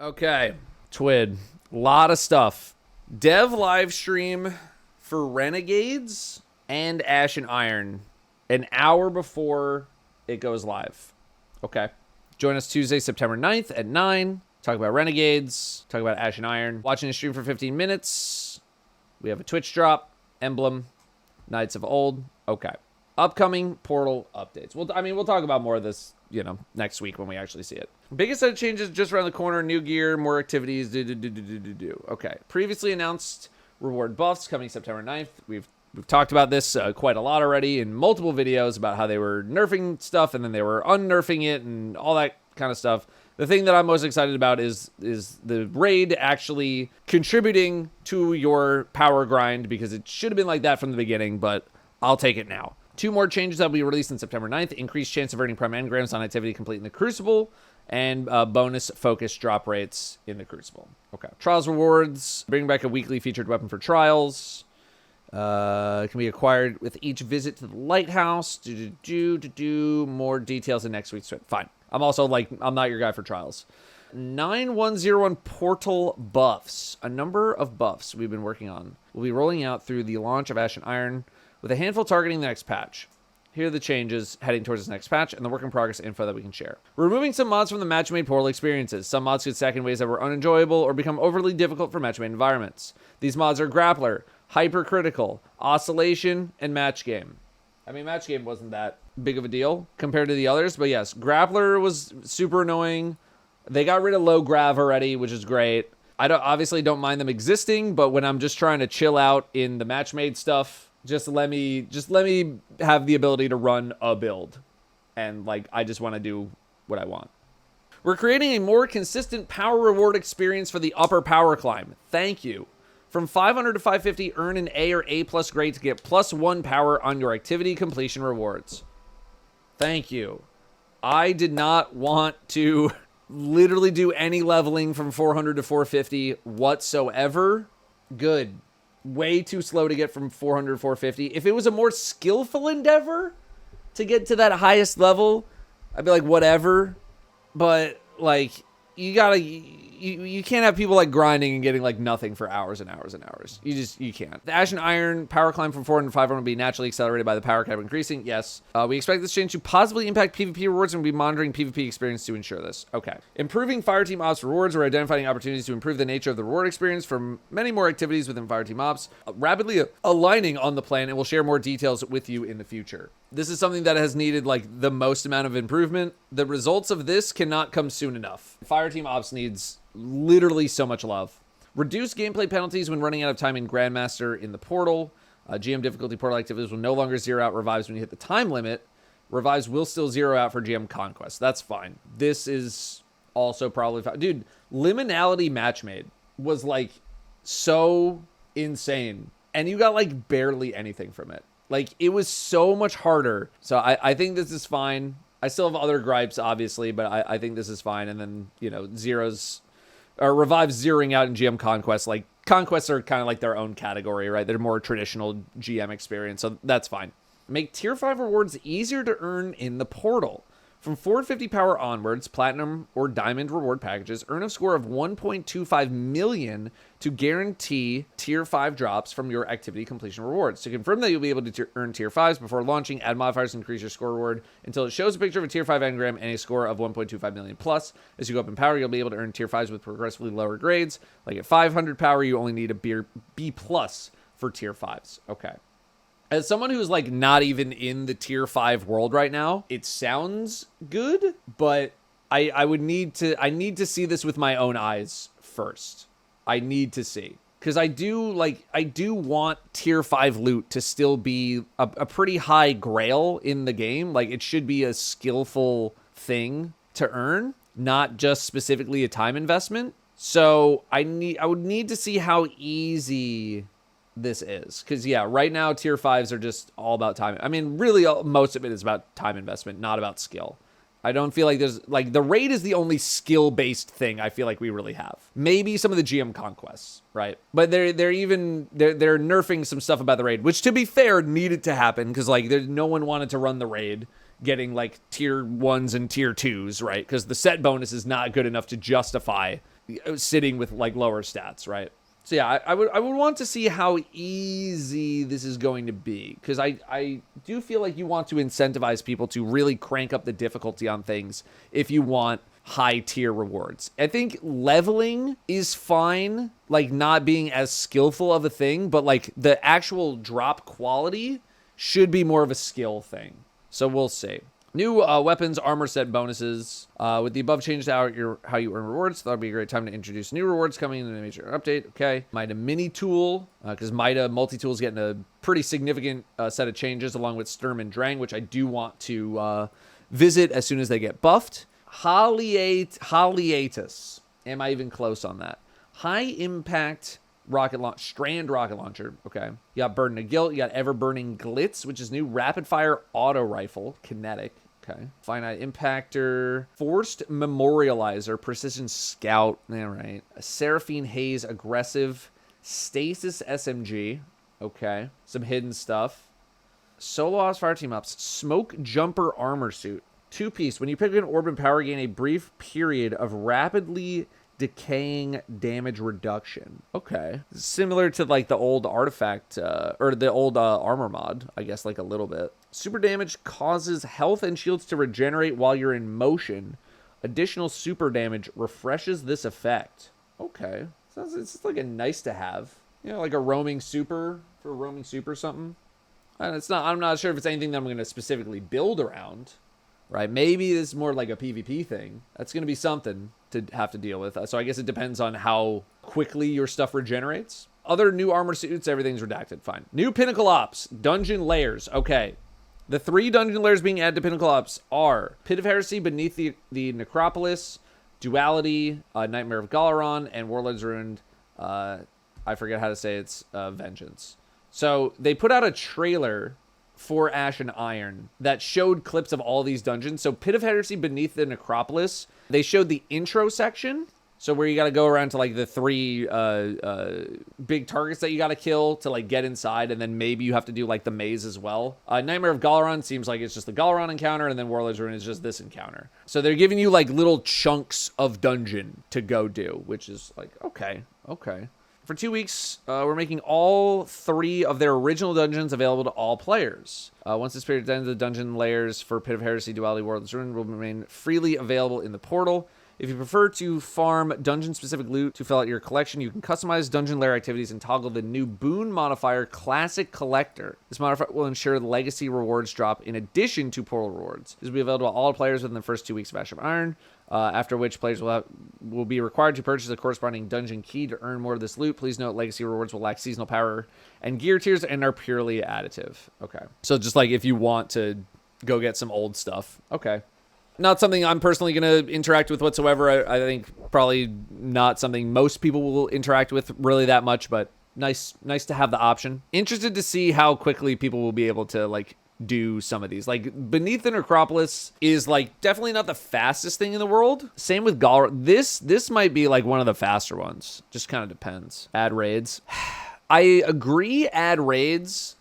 Okay, Twid. Lot of stuff. Dev live stream for Renegades and Ash and Iron an hour before it goes live. Okay. Join us Tuesday, September 9th at 9. Talk about Renegades. Talk about Ash and Iron. Watching a stream for 15 minutes. We have a Twitch drop. Emblem. Knights of Old. Okay. Upcoming Portal updates. We'll talk about more of this, next week when we actually see it. Biggest set of changes just around the corner. New gear, more activities. Okay. Previously announced reward buffs coming September 9th. We've talked about this quite a lot already in multiple videos about how they were nerfing stuff and then they were unnerfing it and all that kind of stuff. The thing that I'm most excited about is the raid actually contributing to your power grind, because it should have been like that from the beginning, but I'll take it now. 2 more changes that will be released on September 9th. Increased chance of earning prime engrams on activity complete in the Crucible, and bonus focus drop rates in the Crucible. Okay. Trials rewards. Bring back a weekly featured weapon for Trials. Can be acquired with each visit to the lighthouse. More details in next week's. Fine. I'm also I'm not your guy for Trials. 9101 portal buffs. A number of buffs we've been working on will be rolling out through the launch of Ash and Iron, with a handful targeting the next patch. Here are the changes heading towards this next patch and the work in progress info that we can share. We're removing some mods from the match-made portal experiences. Some mods could stack in ways that were unenjoyable or become overly difficult for match-made environments. These mods are Grappler, Hypercritical, Oscillation, and Match Game. Match Game wasn't that big of a deal compared to the others, but yes, Grappler was super annoying. They got rid of low grav already, which is great. I obviously don't mind them existing, but when I'm just trying to chill out in the match-made stuff, just let me have the ability to run a build. And I just want to do what I want. We're creating a more consistent power reward experience for the upper power climb. Thank you. From 500 to 550, earn an A or A+ grade to get +1 power on your activity completion rewards. Thank you. I did not want to literally do any leveling from 400 to 450 whatsoever. Good. Way too slow to get from 400 to 450. If it was a more skillful endeavor to get to that highest level, I'd be like, whatever. But you can't have people grinding and getting nothing for hours and hours and hours. You can't. The Ash and Iron power climb from 400 to 500 will be naturally accelerated by the power cap increasing. Yes. We expect this change to positively impact PvP rewards, and we'll be monitoring PvP experience to ensure this. Okay. Improving Fireteam Ops rewards. We're identifying opportunities to improve the nature of the reward experience for many more activities within Fireteam Ops, rapidly aligning on the plan, and we'll share more details with you in the future. This is something that has needed the most amount of improvement. The results of this cannot come soon enough. Fireteam Ops needs literally so much love. Reduce gameplay penalties when running out of time in Grandmaster in the portal. GM difficulty portal activities will no longer zero out revives when you hit the time limit. Revives will still zero out for GM conquest. That's fine. This is also probably fine. Dude, liminality matchmade was so insane, and you got barely anything from it. It was so much harder. So I think this is fine. I still have other gripes, obviously, but I think this is fine. And then, zeros or revives zeroing out in GM conquests. Conquests are kind of their own category, right? They're more traditional GM experience. So that's fine. Make tier 5 rewards easier to earn in the portal. From 450 power onwards, platinum or diamond reward packages earn a score of 1.25 million to guarantee tier 5 drops from your activity completion rewards. To confirm that you'll be able to earn tier 5s before launching, add modifiers to increase your score reward until it shows a picture of a tier 5 engram and a score of 1.25 million plus. As you go up in power, you'll be able to earn tier 5s with progressively lower grades. At 500 power, you only need a B+ for tier 5s. Okay. As someone who's not even in the tier 5 world right now, it sounds good, but I need to see this with my own eyes first. I need to see, because I do want tier 5 loot to still be a pretty high grail in the game. It should be a skillful thing to earn, not just specifically a time investment. So I would need to see how easy this is, because right now tier 5s are just all about time. Really most of it is about time investment, not about skill. I don't feel like there's the raid is the only skill based thing I feel like we really have. Maybe some of the GM conquests, right? But they're nerfing some stuff about the raid, which to be fair needed to happen, because no one wanted to run the raid getting tier 1s and tier 2s, right? Because the set bonus is not good enough to justify sitting with like lower stats, right? So yeah, I would want to see how easy this is going to be, because I do feel like you want to incentivize people to really crank up the difficulty on things if you want high tier rewards. I think leveling is fine, like not being as skillful of a thing, but like the actual drop quality should be more of a skill thing. So we'll see. New weapons, armor set bonuses. With the above changes to how you earn rewards, that would be a great time to introduce new rewards coming in a major update. Okay. Mida mini tool, because Mida multi-tool is getting a pretty significant set of changes along with Sturm and Drang, which I do want to visit as soon as they get buffed. Haliatus. Am I even close on that? High impact strand rocket launcher. Okay. You got Burden of Guilt. You got Ever Burning Glitz, which is new. Rapid fire auto rifle. Kinetic. Okay. Finite impactor. Forced memorializer. Precision scout. All right. A Seraphine Haze aggressive. Stasis SMG. Okay. Some hidden stuff. Solo Ops fire team ups. Smoke jumper armor suit. 2-piece. When you pick an orb and power, gain a brief period of rapidly decaying damage reduction. Okay. Similar to like the old artifact, or the old armor mod, I guess, like a little bit. Super damage causes health and shields to regenerate while you're in motion. Additional super damage refreshes this effect. Okay. Sounds, it's just like a nice to have. You know, like a roaming super for roaming super something. And it's not, I'm not sure if it's anything that I'm going to specifically build around. Right, maybe this is more like a PvP thing. That's going to be something to have to deal with. So I guess it depends on how quickly your stuff regenerates. Other new armor suits, everything's redacted. Fine. New Pinnacle Ops, Dungeon Layers. Okay. The 3 dungeon layers being added to Pinnacle Ops are Pit of Heresy beneath the Necropolis, Duality, Nightmare of Galaron, and Warlord's Ruined. I forget how to say it's Vengeance. So they put out a trailer for Ash and Iron that showed clips of all these dungeons. So Pit of Heresy beneath the Necropolis, they showed the intro section. So where you got to go around to like the 3 big targets that you got to kill to like get inside. And then maybe you have to do like the maze as well. Nightmare of Galaron seems like it's just the Galaron encounter. And then Warlord's Ruin is just this encounter. So they're giving you like little chunks of dungeon to go do, which is like, okay. For 2 weeks, we're making all 3 of their original dungeons available to all players. Once this period ends, the dungeon layers for Pit of Heresy, Duality, Warlord's Ruin will remain freely available in the portal. If you prefer to farm dungeon-specific loot to fill out your collection, you can customize dungeon lair activities and toggle the new boon modifier, Classic Collector. This modifier will ensure legacy rewards drop in addition to portal rewards. This will be available to all players within the first 2 weeks of Ash of Iron, after which players will be required to purchase a corresponding dungeon key to earn more of this loot. Please note, legacy rewards will lack seasonal power and gear tiers and are purely additive. Okay. So just like if you want to go get some old stuff. Okay. Not something I'm personally going to interact with whatsoever. I think probably not something most people will interact with really that much, but nice to have the option. Interested to see how quickly people will be able to like do some of these. Like Beneath the Necropolis is like definitely not the fastest thing in the world. Same with Gal. This might be like one of the faster ones. Just kind of depends. Add raids. I agree, add raids,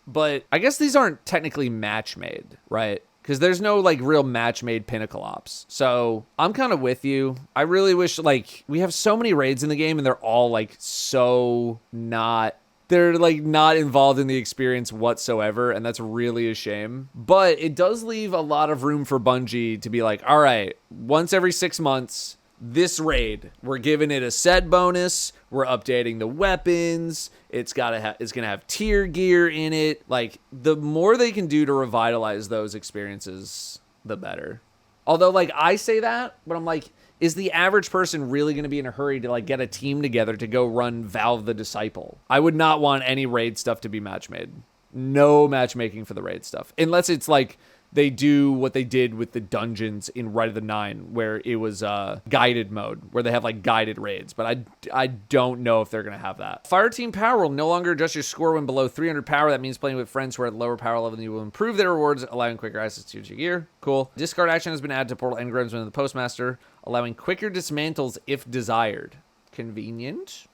but I guess these aren't technically match made, right? Because there's no, like, real match-made Pinnacle Ops. So, I'm kind of with you. I really wish, like, we have so many raids in the game, and they're all, like, so not... They're, like, not involved in the experience whatsoever, and that's really a shame. But it does leave a lot of room for Bungie to be like, all right, once every 6 months... This raid, we're giving it a set bonus. We're updating the weapons. It's gonna have tier gear in it. Like, the more they can do to revitalize those experiences, the better. Although, like, I say that, but I'm like, is the average person really going to be in a hurry to like get a team together to go run Valve the Disciple? I would not want any raid stuff to be match made. No matchmaking for the raid stuff, unless it's like they do what they did with the dungeons in Rite of the Nine, where it was guided mode, where they have like guided raids. But I don't know if they're going to have that. Fireteam power will no longer adjust your score when below 300 power. That means playing with friends who are at lower power level than you will improve their rewards, allowing quicker access to your gear. Cool. Discard action has been added to Portal Engrams within the Postmaster, allowing quicker dismantles if desired. Convenient.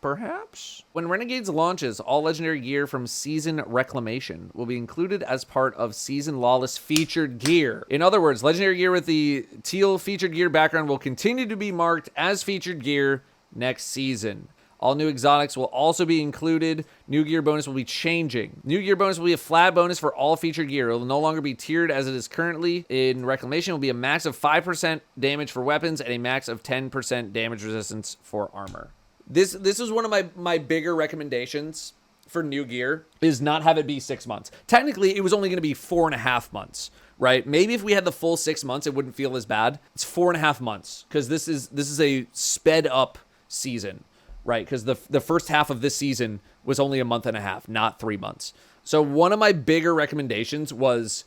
perhaps? When Renegades launches, all legendary gear from Season Reclamation will be included as part of Season Lawless featured gear. In other words, legendary gear with the teal featured gear background will continue to be marked as featured gear next season. All new exotics will also be included. New gear bonus will be changing. New gear bonus will be a flat bonus for all featured gear. It will no longer be tiered as it is currently. In Reclamation, it will be a max of 5% damage for weapons and a max of 10% damage resistance for armor. This is one of my bigger recommendations for new gear, is not have it be 6 months. Technically, it was only going to be 4.5 months, right? Maybe if we had the full 6 months, it wouldn't feel as bad. It's 4.5 months because this is a sped up season. Right, because the first half of this season was only 1.5 months, not 3 months. So one of my bigger recommendations was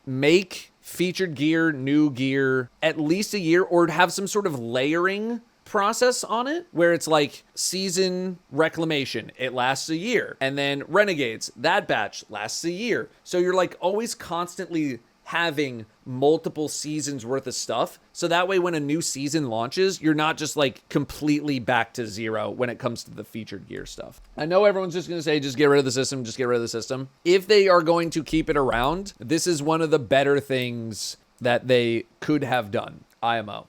make featured gear, new gear, at least a year, or have some sort of layering process on it, where it's like Season Reclamation, it lasts a year. And then Renegades, that batch lasts a year. So you're like always constantly having multiple seasons worth of stuff. So that way when a new season launches, you're not just like completely back to zero when it comes to the featured gear stuff. I know everyone's just going to say, just get rid of the system, just get rid of the system. If they are going to keep it around, this is one of the better things that they could have done. IMO.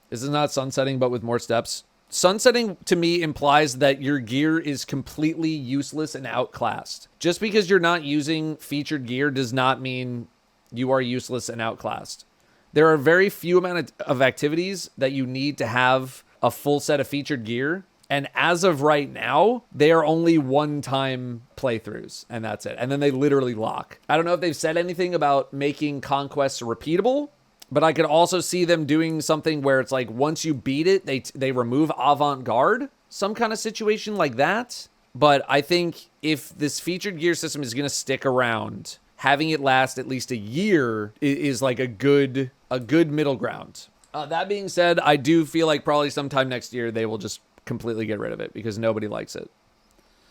This is not sunsetting, but with more steps. Sunsetting to me implies that your gear is completely useless and outclassed. Just because you're not using featured gear does not mean you are useless and outclassed. There are very few amount of activities that you need to have a full set of featured gear. And as of right now, they are only one-time playthroughs, and that's it. And then they literally lock. I don't know if they've said anything about making conquests repeatable, but I could also see them doing something where it's like once you beat it, they remove avant-garde, some kind of situation like that. But I think if this featured gear system is going to stick around, having it last at least a year is like a good middle ground. That being said, I do feel like probably sometime next year they will just completely get rid of it because nobody likes it.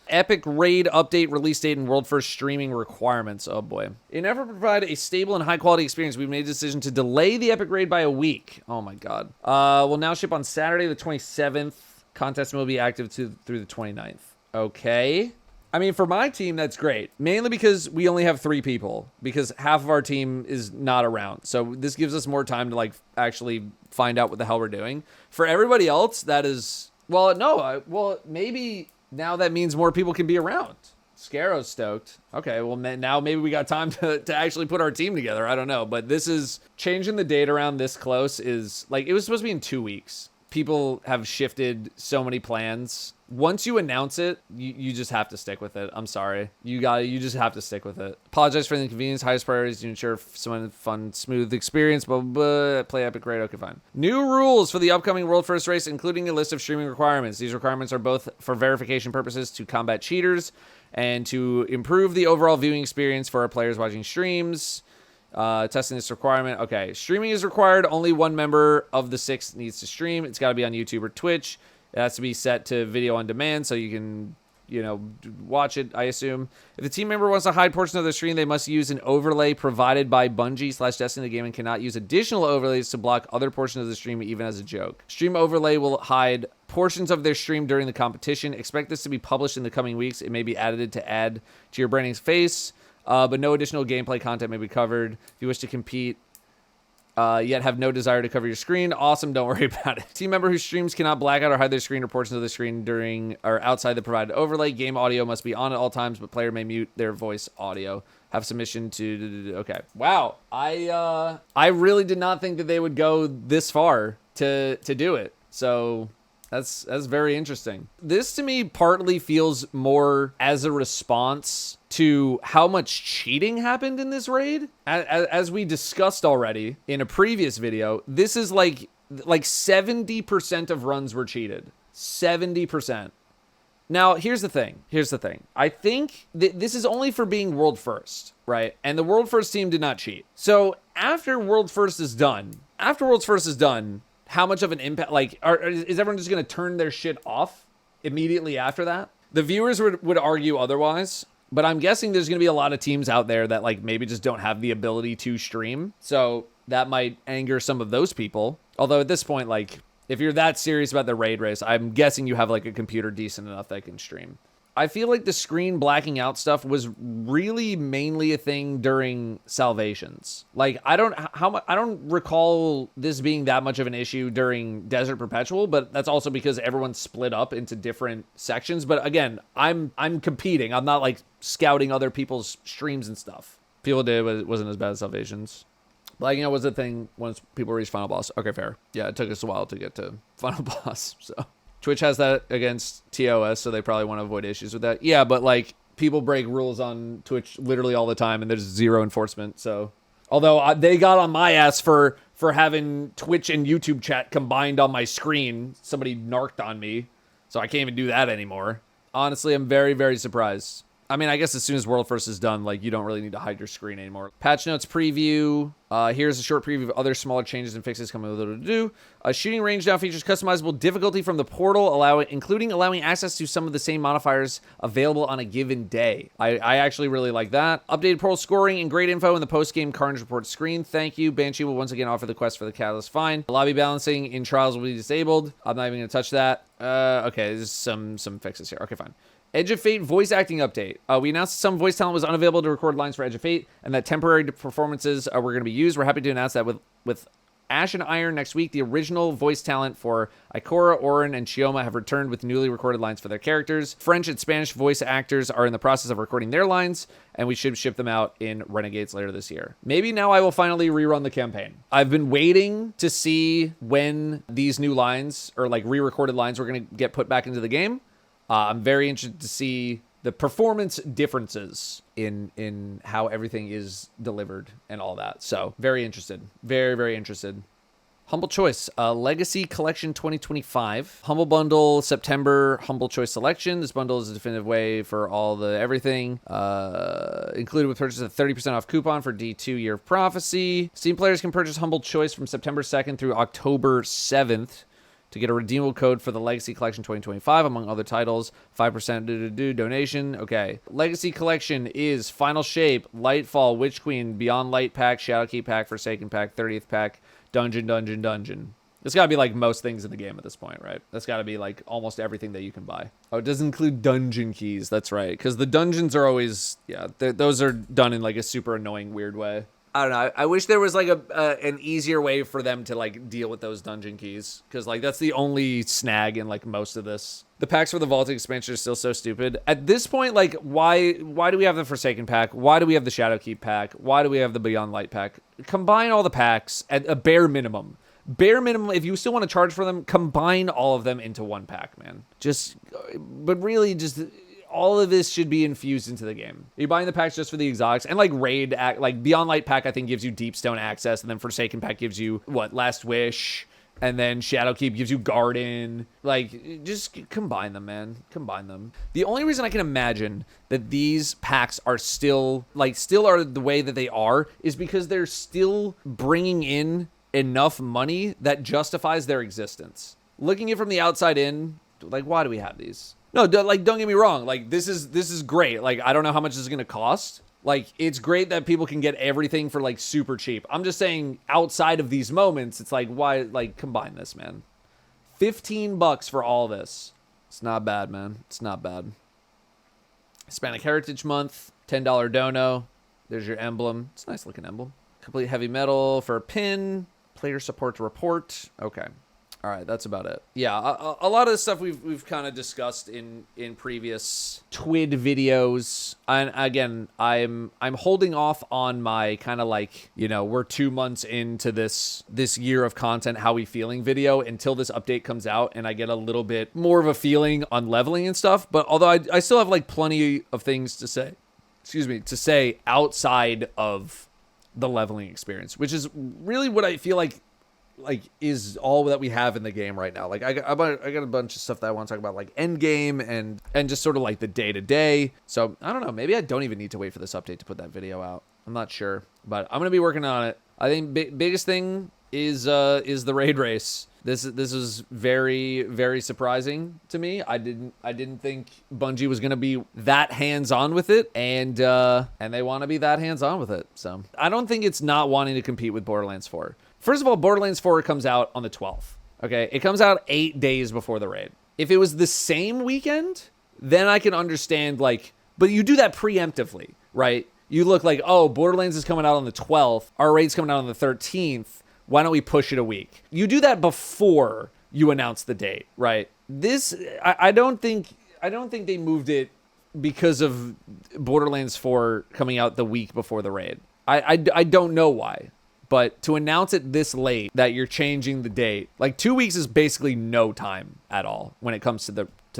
Epic Raid update, release date, and world first streaming requirements. Oh boy. In order to provide a stable and high quality experience, we've made a decision to delay the Epic Raid by a week. Oh my god. We'll now ship on Saturday the 27th. Contest will be active through the 29th. Okay. I mean, for my team, that's great. Mainly because we only have 3 people. Because half of our team is not around. So this gives us more time to, like, actually find out what the hell we're doing. For everybody else, that is... Well, no. Well, maybe now that means more people can be around. Scarrow's stoked. Okay, well, now maybe we got time to actually put our team together. I don't know. But this is... Changing the date around this close is... Like, it was supposed to be in 2 weeks. People have shifted so many plans. Once you announce it, you just have to stick with it. I'm sorry. You just have to stick with it. Apologize for the inconvenience. Highest priority is to ensure someone fun, smooth experience. But play Epic Raid. Okay, fine. New rules for the upcoming World First race, including a list of streaming requirements. These requirements are both for verification purposes to combat cheaters and to improve the overall viewing experience for our players watching streams. Testing this requirement. Okay, streaming is required. Only one member of the 6 needs to stream. It's got to be on YouTube or Twitch. It has to be set to video on demand so you can, watch it, I assume. If the team member wants to hide portions of the stream, they must use an overlay provided by Bungie/Destiny the game and cannot use additional overlays to block other portions of the stream, even as a joke. Stream overlay will hide portions of their stream during the competition. Expect this to be published in the coming weeks. It may be added to add to your branding's face, but no additional gameplay content may be covered. If you wish to compete, yet have no desire to cover your screen, awesome, don't worry about it. Team member whose streams cannot black out or hide their screen or portions of the screen during or outside the provided overlay. Game audio must be on at all times, but player may mute their voice audio. Have submission to... Okay. Wow. I really did not think that they would go this far to do it. So... That's very interesting. This to me partly feels more as a response to how much cheating happened in this raid. As we discussed already in a previous video, this is like 70% of runs were cheated. 70%. Now, here's the thing. I think this is only for being world first, right? And the world first team did not cheat. So after world first is done, how much of an impact, is everyone just going to turn their shit off immediately after that? The viewers would argue otherwise, but I'm guessing there's going to be a lot of teams out there that maybe just don't have the ability to stream. So that might anger some of those people. Although at this point, If you're that serious about the raid race, I'm guessing you have like a computer decent enough that can stream. I feel like the screen blacking out stuff was really mainly a thing during Salvations. Like, I don't recall this being that much of an issue during Desert Perpetual, but that's also because everyone's split up into different sections. But again, I'm competing. I'm not like scouting other people's streams and stuff. People did, but it wasn't as bad as Salvations. Blacking out was a thing once people reached Final Boss. Okay, fair. Yeah, it took us a while to get to Final Boss, so... Twitch has that against TOS, so they probably want to avoid issues with that. Yeah, but like people break rules on Twitch literally all the time, and there's zero enforcement. So, although they got on my ass for having Twitch and YouTube chat combined on my screen, somebody narked on me, so I can't even do that anymore. Honestly, I'm very, very surprised. I mean, I guess as soon as World First is done, like, you don't really need to hide your screen anymore. Patch notes preview. Here's a short preview of other smaller changes and fixes coming with it to do. Shooting range now features customizable difficulty from the portal, including allowing access to some of the same modifiers available on a given day. I actually really like that. Updated portal scoring and grade info in the post-game Carnage report screen. Thank you. Banshee will once again offer the quest for the Catalyst Fine. Lobby balancing in Trials will be disabled. I'm not even going to touch that. Okay, there's some fixes here. Okay, fine. Edge of Fate voice acting update. We announced some voice talent was unavailable to record lines for Edge of Fate, and that temporary performances were going to be used. We're happy to announce that with Ash and Iron next week, the original voice talent for Ikora, Orin, and Chioma have returned with newly recorded lines for their characters. French and Spanish voice actors are in the process of recording their lines, and we should ship them out in Renegades later this year. Maybe now I will finally rerun the campaign. I've been waiting to see when these new lines, or like re-recorded lines, were going to get put back into the game. I'm very interested to see the performance differences in how everything is delivered and all that. So very interested. Very, very interested. Humble Choice, Legacy Collection 2025. Humble Bundle, September Humble Choice Selection. This bundle is a definitive way for all the everything. Included with purchase a 30% off coupon for D2 Year of Prophecy. Steam players can purchase Humble Choice from September 2nd through October 7th. To get a redeemable code for the Legacy Collection 2025, among other titles. 5% donation. Okay. Legacy Collection is Final Shape, Lightfall, Witch Queen, Beyond Light Pack, Shadowkeep Pack, Forsaken Pack, 30th Pack, Dungeon. It's got to be like most things in the game at this point, right? That's got to be like almost everything that you can buy. Oh, it does include dungeon keys. That's right. Because the dungeons are always, yeah, those are done in like a super annoying, weird way. I don't know. I wish there was like an easier way for them to like deal with those dungeon keys, because like that's the only snag in like most of this. The packs for the Vault expansion are still so stupid. At this point, like why do we have the Forsaken pack? Why do we have the Shadowkeep pack? Why do we have the Beyond Light pack? Combine all the packs at a bare minimum. Bare minimum, if you still want to charge for them, combine all of them into one pack, man. But really just... all of this should be infused into the game. You're buying the packs just for the exotics, and like raid, like Beyond Light pack, I think gives you Deepstone access, and then Forsaken pack gives you Last Wish, and then Shadowkeep gives you Garden. Like, just combine them, man. Combine them. The only reason I can imagine that these packs are still are the way that they are is because they're still bringing in enough money that justifies their existence. Looking at it from the outside in, like, why do we have these? No, like, don't get me wrong. Like, this is great. Like, I don't know how much this is going to cost. Like, it's great that people can get everything for, like, super cheap. I'm just saying, outside of these moments, it's like, why, like, combine this, man? $15 for all this. It's not bad, man. It's not bad. Hispanic Heritage Month, $10 dono. There's your emblem. It's a nice looking emblem. Complete heavy metal for a pin. Player support to report. Okay. All right, that's about it. Yeah, a lot of the stuff we've kind of discussed in previous TWID videos. And again, I'm holding off on my kind of like, you know, we're 2 months into this year of content, how we feeling video until this update comes out and I get a little bit more of a feeling on leveling and stuff. But although I still have like plenty of things to say outside of the leveling experience, which is really what I feel like is all that we have in the game right now. Like I got a bunch of stuff that I want to talk about, like end game and just sort of like the day to day. So I don't know, maybe I don't even need to wait for this update to put that video out. I'm not sure, but I'm gonna be working on it. I think biggest thing is the raid race. This is very, very surprising to me. I didn't think Bungie was gonna be that hands-on with it, and they want to be that hands-on with it. So I don't think it's not wanting to compete with Borderlands 4. First of all, Borderlands 4 comes out on the 12th. Okay, it comes out 8 days before the raid. If it was the same weekend, then I can understand, like, but you do that preemptively, right? You look like, oh, Borderlands is coming out on the 12th. Our raid's coming out on the 13th. Why don't we push it a week? You do that before you announce the date, right? This, I don't think they moved it because of Borderlands 4 coming out the week before the raid. I don't know why. But to announce it this late that you're changing the date, like 2 weeks is basically no time at all when it comes to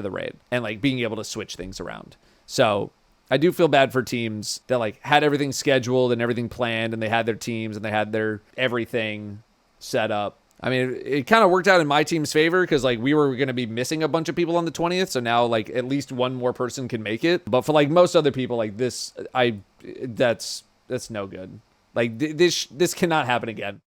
the raid and like being able to switch things around. So I do feel bad for teams that like had everything scheduled and everything planned and they had their teams and they had their everything set up. I mean, it kind of worked out in my team's favor because like we were going to be missing a bunch of people on the 20th. So now like at least one more person can make it. But for like most other people like this, that's no good. Like this cannot happen again.